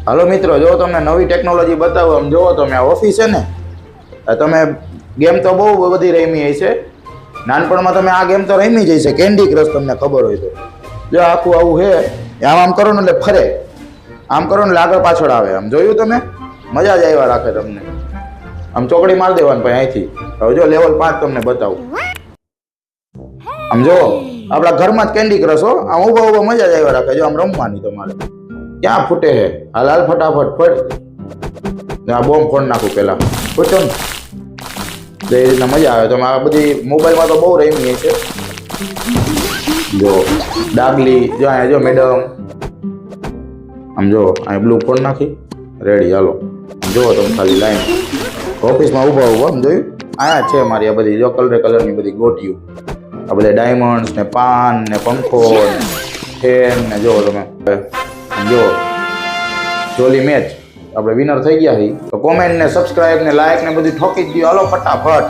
હાલો મિત્રો, જો તમને નવી ટેકનોલોજી બતાવો. આમ જોવો તમે આ ઓફિસ છે ને, તમે ગેમ તો બહુ બધી રમી હશે. નાનપણમાં તમે આ ગેમ તો રમી જ હશે, કેન્ડી ક્રશ, તમને ખબર હોય તો. જો આખું આવું છે, આમ આમ કરો ને એટલે ફરે, આમ કરો ને એટલે આગળ પાછળ આવે. આમ જોયું તમે? મજા જ આવ્યા રાખે તમને. આમ ચોકડી મારી દેવાની ભાઈ અહીંથી. હવે જો લેવલ 5 તમને બતાવું. આમ જો આપણા ઘરમાં જ કેન્ડી ક્રશ હો. આમ ઊભા ઊભા મજા જ આવ્યા રાખે. જો આમ રમવાની તમારે. ક્યાં ફૂટે છે? હાલ હાલ ફટાફટ ફટ. આ બોમ્બ ફોડ નાખું પેલા. ફૂટો ને એ રીતના મજા આવે. તમે આ બધી મોબાઈલમાં તો બહુ રમી છે. જો ડાગલી, જો અહીંયા જો મેડમ. આમ જો અહીં બ્લુ ફોડ નાખી. રેડી, હાલો. જુઓ તમે ખાલી લાઈન ઓફિસમાં ઊભા ઊભા. આમ જોયું? અહીંયા છે મારી આ બધી જો કલરની બધી ગોટીયું. આ બધા ડાયમંડ્સ ને પાન ને પંખો ફેન ને જો તમે જો જોલી મેચ આપણે વિનર થઈ ગયા છીએ. તો કોમેન્ટ ને સબસ્ક્રાઇબ ને લાઈક ને બધું ઠોકી જ દો. હાલો ફટાફટ.